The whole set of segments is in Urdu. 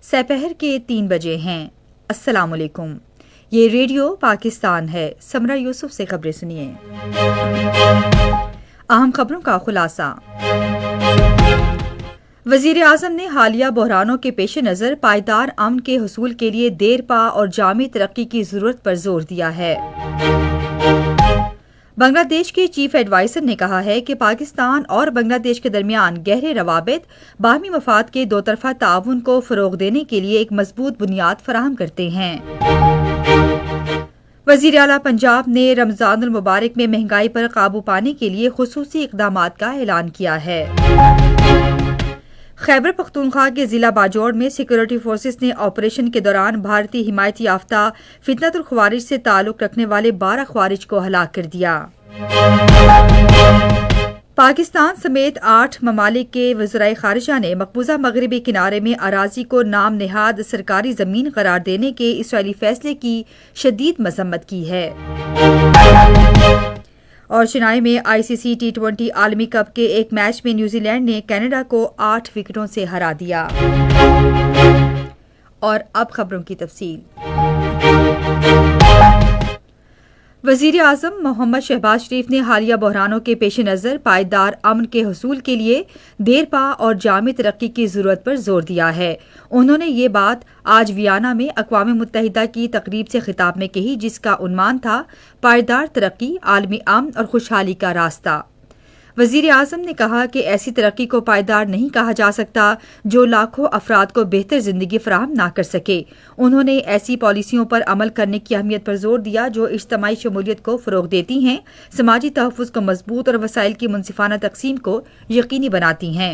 سپہر کے 3 بجے ہیں۔ السلام علیکم، یہ ریڈیو پاکستان ہے۔ سمرہ یوسف سے خبریں سنیے۔ اہم خبروں کا خلاصہ۔ وزیر اعظم نے حالیہ بحرانوں کے پیش نظر پائیدار امن کے حصول کے لیے دیرپا اور جامع ترقی کی ضرورت پر زور دیا ہے۔ بنگلہ دیش کے چیف ایڈوائزر نے کہا ہے کہ پاکستان اور بنگلہ دیش کے درمیان گہرے روابط باہمی مفاد کے دو طرفہ تعاون کو فروغ دینے کے لیے ایک مضبوط بنیاد فراہم کرتے ہیں۔ وزیر اعلیٰ پنجاب نے رمضان المبارک میں مہنگائی پر قابو پانے کے لیے خصوصی اقدامات کا اعلان کیا ہے۔ خیبر پختونخوا کے ضلع باجوڑ میں سیکورٹی فورسز نے آپریشن کے دوران بھارتی حمایت یافتہ فتنۃ الخوارج سے تعلق رکھنے والے 12 خوارج کو ہلاک کر دیا۔ پاکستان سمیت 8 ممالک کے وزرائے خارجہ نے مقبوضہ مغربی کنارے میں اراضی کو نام نہاد سرکاری زمین قرار دینے کے اسرائیلی فیصلے کی شدید مذمت کی ہے۔ اور چنائی میں ICC T20 عالمی کپ کے ایک میچ میں نیوزی لینڈ نے کینیڈا کو 8 وکٹوں سے ہرا دیا۔ اور اب خبروں کی تفصیل۔ وزیر اعظم محمد شہباز شریف نے حالیہ بحرانوں کے پیش نظر پائیدار امن کے حصول کے لیے دیرپا اور جامع ترقی کی ضرورت پر زور دیا ہے۔ انہوں نے یہ بات آج ویانا میں اقوام متحدہ کی تقریب سے خطاب میں کہی، جس کا عنوان تھا پائیدار ترقی، عالمی امن اور خوشحالی کا راستہ۔ وزیر اعظم نے کہا کہ ایسی ترقی کو پائیدار نہیں کہا جا سکتا جو لاکھوں افراد کو بہتر زندگی فراہم نہ کر سکے۔ انہوں نے ایسی پالیسیوں پر عمل کرنے کی اہمیت پر زور دیا جو اجتماعی شمولیت کو فروغ دیتی ہیں، سماجی تحفظ کو مضبوط اور وسائل کی منصفانہ تقسیم کو یقینی بناتی ہیں۔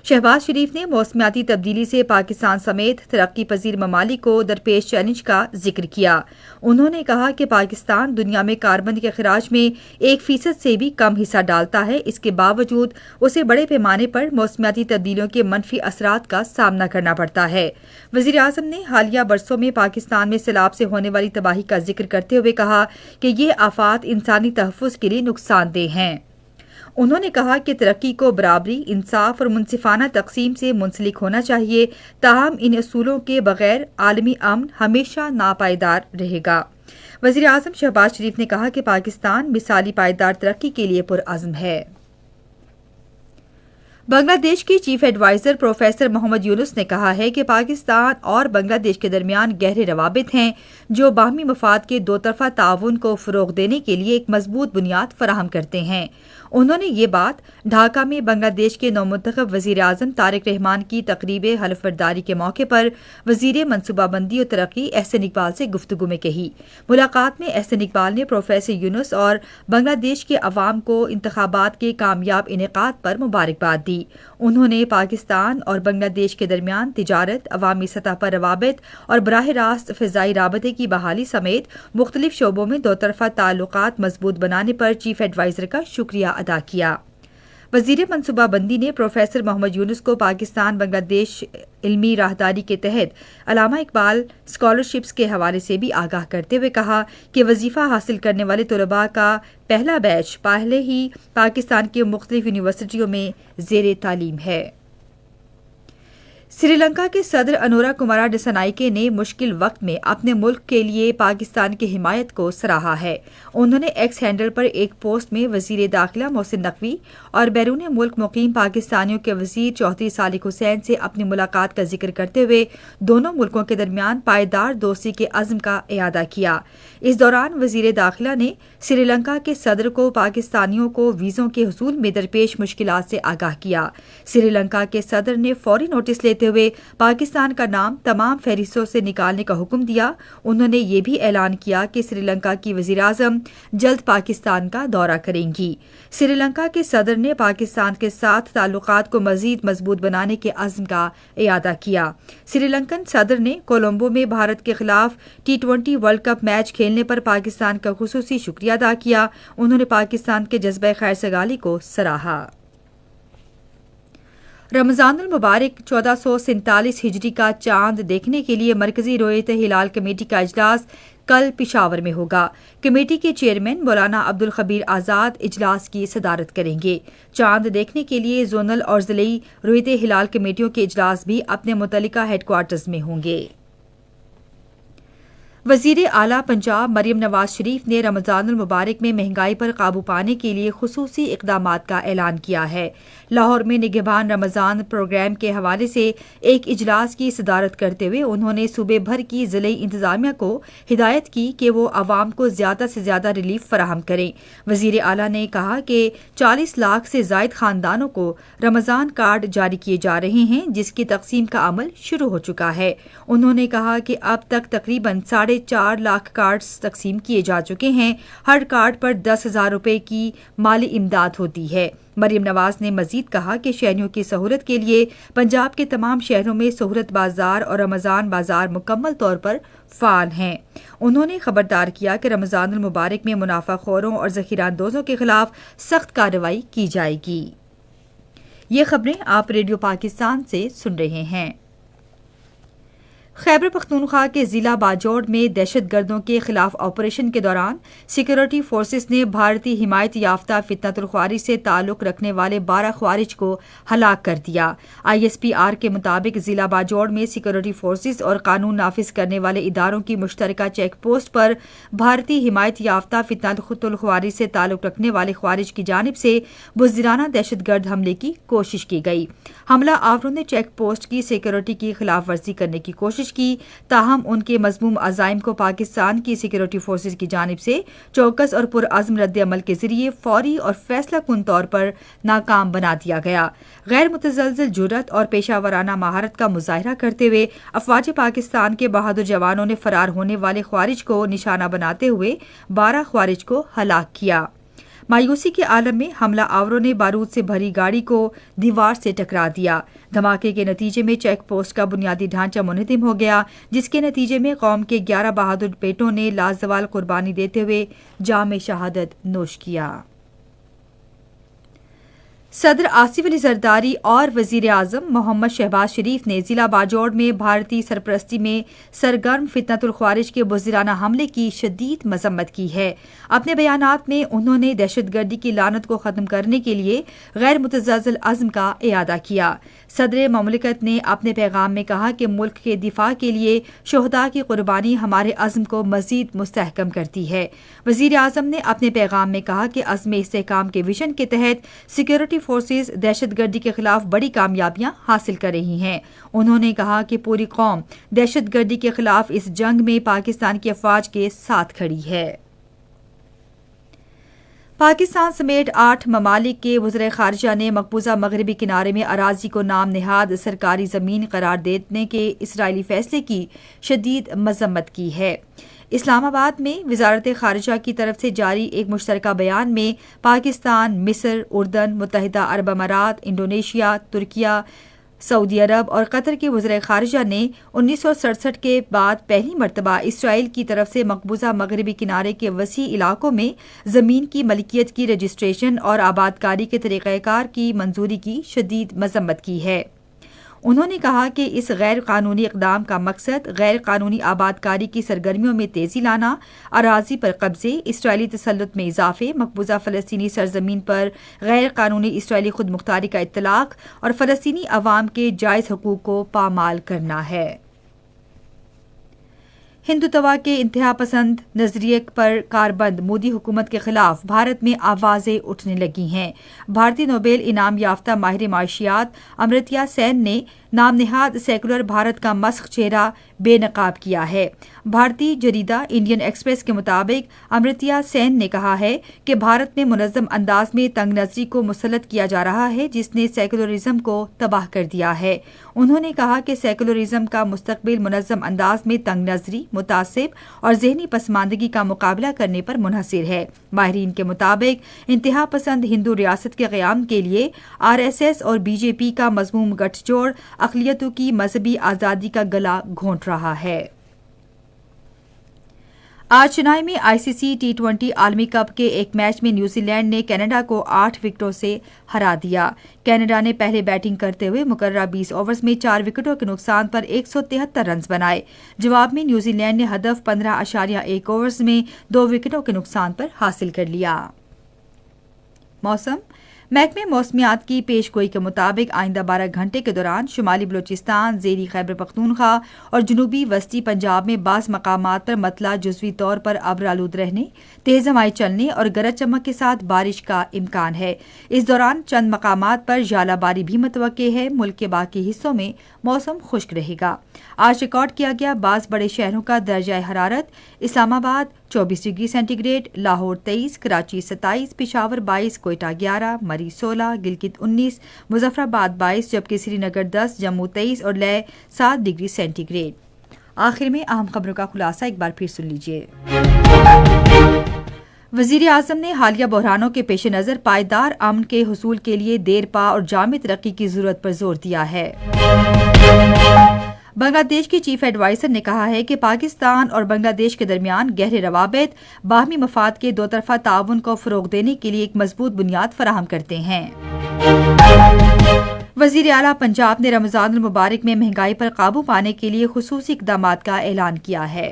شہباز شریف نے موسمیاتی تبدیلی سے پاکستان سمیت ترقی پذیر ممالک کو درپیش چیلنج کا ذکر کیا۔ انہوں نے کہا کہ پاکستان دنیا میں کاربن کے اخراج میں 1% سے بھی کم حصہ ڈالتا ہے، اس کے باوجود اسے بڑے پیمانے پر موسمیاتی تبدیلیوں کے منفی اثرات کا سامنا کرنا پڑتا ہے۔ وزیر اعظم نے حالیہ برسوں میں پاکستان میں سیلاب سے ہونے والی تباہی کا ذکر کرتے ہوئے کہا کہ یہ آفات انسانی تحفظ کے لیے نقصان دہ ہیں۔ انہوں نے کہا کہ ترقی کو برابری، انصاف اور منصفانہ تقسیم سے منسلک ہونا چاہیے، تاہم ان اصولوں کے بغیر عالمی امن ہمیشہ ناپائیدار رہے گا۔ وزیر اعظم شہباز شریف نے کہا کہ پاکستان مثالی پائیدار ترقی کے لیے پرعزم ہے۔ بنگلہ دیش کے چیف ایڈوائزر پروفیسر محمد یونس نے کہا ہے کہ پاکستان اور بنگلہ دیش کے درمیان گہرے روابط ہیں جو باہمی مفاد کے دو طرفہ تعاون کو فروغ دینے کے لیے ایک مضبوط بنیاد فراہم کرتے ہیں۔ انہوں نے یہ بات ڈھاکہ میں بنگلہ دیش کے نومنتخب وزیر اعظم طارق رحمان کی تقریب حلف برداری کے موقع پر وزیر منصوبہ بندی اور ترقی احسن اقبال سے گفتگو میں کہی۔ ملاقات میں احسن اقبال نے پروفیسر یونس اور بنگلہ دیش کے عوام کو انتخابات کے کامیاب انعقاد پر مبارکباد دی۔ انہوں نے پاکستان اور بنگلہ دیش کے درمیان تجارت، عوامی سطح پر روابط اور براہ راست فضائی رابطے کی بحالی سمیت مختلف شعبوں میں دو طرفہ تعلقات مضبوط بنانے پر چیف ایڈوائزر کا شکریہ ادا کیا۔ وزیر منصوبہ بندی نے پروفیسر محمد یونس کو پاکستان بنگلہ دیش علمی راہداری کے تحت علامہ اقبال اسکالرشپس کے حوالے سے بھی آگاہ کرتے ہوئے کہا کہ وظیفہ حاصل کرنے والے طلباء کا پہلا بیچ پہلے ہی پاکستان کی مختلف یونیورسٹیوں میں زیر تعلیم ہے۔ سری لنکا کے صدر انورا کمارا ڈسنائکے نے مشکل وقت میں اپنے ملک کے لیے پاکستان کی حمایت کو سراہا ہے۔ انہوں نے ایکس ہینڈل پر ایک پوسٹ میں وزیر داخلہ محسن نقوی اور بیرون ملک مقیم پاکستانیوں کے وزیر چودھری صالح حسین سے اپنی ملاقات کا ذکر کرتے ہوئے دونوں ملکوں کے درمیان پائیدار دوستی کے عزم کا اعادہ کیا۔ اس دوران وزیر داخلہ نے سری لنکا کے صدر کو پاکستانیوں کو ویزوں کے حصول میں درپیش مشکلات سے آگاہ کیا۔ سری لنکا کے صدر نے فوری نوٹس لیتے ہوئے پاکستان کا نام تمام فہرستوں سے نکالنے کا حکم دیا۔ انہوں نے یہ بھی اعلان کیا کہ سری لنکا کی وزیر اعظم جلد پاکستان کا دورہ کریں گی۔ سری لنکا کے صدر نے پاکستان کے ساتھ تعلقات کو مزید مضبوط بنانے کے عزم کا اعادہ کیا۔ سری لنکن صدر نے کولمبو میں بھارت کے خلاف T20 ورلڈ کپ میچ کھیلنے پر پاکستان کا خصوصی شکریہ ادا کیا۔ انہوں نے پاکستان کے جذبہ خیر سگالی کو سراہا۔ رمضان المبارک 1447 ہجری کا چاند دیکھنے کے لیے مرکزی رویت ہلال کمیٹی کا اجلاس کل پشاور میں ہوگا۔ کمیٹی کے چیئرمین مولانا عبدالخبیر آزاد اجلاس کی صدارت کریں گے۔ چاند دیکھنے کے لیے زونل اور ضلعی رویت ہلال کمیٹیوں کے اجلاس بھی اپنے متعلقہ ہیڈ کوارٹرز میں ہوں گے۔ وزیر اعلیٰ پنجاب مریم نواز شریف نے رمضان المبارک میں مہنگائی پر قابو پانے کے لیے خصوصی اقدامات کا اعلان کیا ہے۔ لاہور میں نگہبان رمضان پروگرام کے حوالے سے ایک اجلاس کی صدارت کرتے ہوئے انہوں نے صوبے بھر کی ضلعی انتظامیہ کو ہدایت کی کہ وہ عوام کو زیادہ سے زیادہ ریلیف فراہم کریں۔ وزیر اعلیٰ نے کہا کہ 40 لاکھ سے زائد خاندانوں کو رمضان کارڈ جاری کیے جا رہے ہیں، جس کی تقسیم کا عمل شروع ہو چکا ہے۔ انہوں نے کہا کہ اب تک تقریباً 4.5 لاکھ کارڈز تقسیم کیے جا چکے ہیں۔ ہر کارڈ پر 10,000 روپے کی مالی امداد ہوتی ہے۔ مریم نواز نے مزید کہا کہ شہریوں کی سہولت کے لیے پنجاب کے تمام شہروں میں سہولت بازار اور رمضان بازار مکمل طور پر فعال ہیں۔ انہوں نے خبردار کیا کہ رمضان المبارک میں منافع خوروں اور ذخیرہ اندوزوں کے خلاف سخت کارروائی کی جائے گی۔ یہ خبریں آپ ریڈیو پاکستان سے سن رہے ہیں۔ خیبر پختونخوا کے ضلع باجوڑ میں دہشت گردوں کے خلاف آپریشن کے دوران سیکورٹی فورسز نے بھارتی حمایت یافتہ فتنۃ الخواری سے تعلق رکھنے والے 12 خوارج کو ہلاک کر دیا۔ ISPR کے مطابق ضلع باجوڑ میں سیکورٹی فورسز اور قانون نافذ کرنے والے اداروں کی مشترکہ چیک پوسٹ پر بھارتی حمایت یافتہ فتنۃ الخواری سے تعلق رکھنے والے خوارج کی جانب سے بزدلانہ دہشت گرد حملے کی کوشش کی گئی۔ حملہ آوروں نے چیک پوسٹ کی سیکورٹی کی خلاف ورزی کرنے کی کوشش کی، تاہم ان کے مذموم عزائم کو پاکستان کی سیکورٹی فورسز کی جانب سے چوکس اور پرعزم رد عمل کے ذریعے فوری اور فیصلہ کن طور پر ناکام بنا دیا گیا۔ غیر متزلزل جرأت اور پیشہ ورانہ مہارت کا مظاہرہ کرتے ہوئے افواج پاکستان کے بہادر جوانوں نے فرار ہونے والے خوارج کو نشانہ بناتے ہوئے 12 خوارج کو ہلاک کیا۔ مایوسی کے عالم میں حملہ آوروں نے بارود سے بھری گاڑی کو دیوار سے ٹکرا دیا۔ دھماکے کے نتیجے میں چیک پوسٹ کا بنیادی ڈھانچہ منہدم ہو گیا، جس کے نتیجے میں قوم کے 11 بہادر بیٹوں نے لازوال قربانی دیتے ہوئے جام شہادت نوش کیا۔ صدر آصف علی زرداری اور وزیر اعظم محمد شہباز شریف نے ضلع باجوڑ میں بھارتی سرپرستی میں سرگرم فتنۃ الخوارج کے بزدلانہ حملے کی شدید مذمت کی ہے۔ اپنے بیانات میں انہوں نے دہشت گردی کی لعنت کو ختم کرنے کے لیے غیر متزلزل عزم کا اعادہ کیا۔ صدر مملکت نے اپنے پیغام میں کہا کہ ملک کے دفاع کے لیے شہداء کی قربانی ہمارے عزم کو مزید مستحکم کرتی ہے۔ وزیر اعظم نے اپنے پیغام میں کہا کہ عزم استحکام کے وژن کے تحت سیکورٹی فورسز دہشت گردی کے خلاف بڑی کامیابیاں حاصل کر رہی ہیں۔ انہوں نے کہا کہ پوری قوم دہشت گردی کے خلاف اس جنگ میں پاکستان کی افواج کے ساتھ کھڑی ہے۔ پاکستان سمیت 8 ممالک کے وزرائے خارجہ نے مقبوضہ مغربی کنارے میں اراضی کو نام نہاد سرکاری زمین قرار دینے کے اسرائیلی فیصلے کی شدید مذمت کی ہے۔ اسلام آباد میں وزارت خارجہ کی طرف سے جاری ایک مشترکہ بیان میں پاکستان، مصر، اردن، متحدہ عرب امارات، انڈونیشیا، ترکیہ، سعودی عرب اور قطر کے وزرائے خارجہ نے 1967 کے بعد پہلی مرتبہ اسرائیل کی طرف سے مقبوضہ مغربی کنارے کے وسیع علاقوں میں زمین کی ملکیت کی رجسٹریشن اور آبادکاری کے طریقہ کار کی منظوری کی شدید مذمت کی ہے۔ انہوں نے کہا کہ اس غیر قانونی اقدام کا مقصد غیر قانونی آبادکاری کی سرگرمیوں میں تیزی لانا، اراضی پر قبضے، اسرائیلی تسلط میں اضافے، مقبوضہ فلسطینی سرزمین پر غیر قانونی اسرائیلی خود مختاری کا اطلاق اور فلسطینی عوام کے جائز حقوق کو پامال کرنا ہے۔ ہندوتوا کے انتہا پسند نظریے پر کاربند مودی حکومت کے خلاف بھارت میں آوازیں اٹھنے لگی ہیں۔ بھارتی نوبیل انعام یافتہ ماہر معاشیات امرتیا سین نے نام نہاد سیکولر بھارت کا مسخ چہرہ بے نقاب کیا ہے۔ بھارتی جریدہ انڈین ایکسپریس کے مطابق امرتیا سین نے کہا ہے کہ بھارت میں منظم انداز میں تنگ نظری کو مسلط کیا جا رہا ہے، جس نے سیکولرزم کو تباہ کر دیا ہے۔ انہوں نے کہا کہ سیکولرزم کا مستقبل منظم انداز میں تنگ نظری، متعصب اور ذہنی پسماندگی کا مقابلہ کرنے پر منحصر ہے۔ ماہرین کے مطابق انتہا پسند ہندو ریاست کے قیام کے لیے RSS اور BJP کا مذموم گٹھ جوڑ اقلیتوں کی مذہبی آزادی کا گلا گھونٹ رہا ہے۔ آج چنائی میں ICC T20 عالمی کپ کے ایک میچ میں نیوزی لینڈ نے کینیڈا کو 8 وکٹوں سے ہرا دیا۔ کینیڈا نے پہلے بیٹنگ کرتے ہوئے مقررہ 20 اوورز میں 4 وکٹوں کے نقصان پر 173 رنز بنائے۔ جواب میں نیوزی لینڈ نے ہدف 15.1 اوورز میں 2 وکٹوں کے نقصان پر حاصل کر لیا۔ موسم محکمہ موسمیات کی پیش گوئی کے مطابق آئندہ 12 گھنٹے کے دوران شمالی بلوچستان، زیری خیبر پختونخوا اور جنوبی وسطی پنجاب میں بعض مقامات پر مطلع جزوی طور پر ابرآلود رہنے، تیز ہوائیں چلنے اور گرج چمک کے ساتھ بارش کا امکان ہے۔ اس دوران چند مقامات پر ژالہ باری بھی متوقع ہے۔ ملک کے باقی حصوں میں موسم خشک رہے گا۔ آج ریکارڈ کیا گیا بعض بڑے شہروں کا درجہ حرارت: Islamabad 24 degree centigrade, Lahore 23، Karachi 27، Peshawar 22، Quetta 11، Murree 16، Gilgit 19، Muzaffarabad 22، جبکہ سری نگر 10، جموں 23 اور لے 7 ڈگری سینٹی گریڈ۔ آخر میں اہم خبروں کا خلاصہ ایک بار پھر سن لیجیے۔ وزیر اعظم نے حالیہ بحرانوں کے پیش نظر پائیدار امن کے حصول کے لیے دیرپا اور جامع ترقی کی ضرورت پر زور دیا ہے۔ بنگلہ دیش کی چیف ایڈوائزر نے کہا ہے کہ پاکستان اور بنگلہ دیش کے درمیان گہرے روابط باہمی مفاد کے دو طرفہ تعاون کو فروغ دینے کے لیے ایک مضبوط بنیاد فراہم کرتے ہیں۔ وزیر اعلیٰ پنجاب نے رمضان المبارک میں مہنگائی پر قابو پانے کے لیے خصوصی اقدامات کا اعلان کیا ہے۔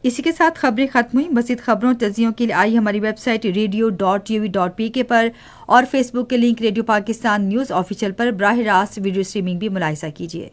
اسی کے ساتھ خبریں ختم ہوئیں۔ مزید خبروں تجزیوں کے لیے آئی ہماری ویب سائٹ radio.tv.pk پر اور فیس بک کے link radio Pakistan news official پر براہ راست ویڈیو اسٹریمنگ بھی ملاحظہ کیجیے۔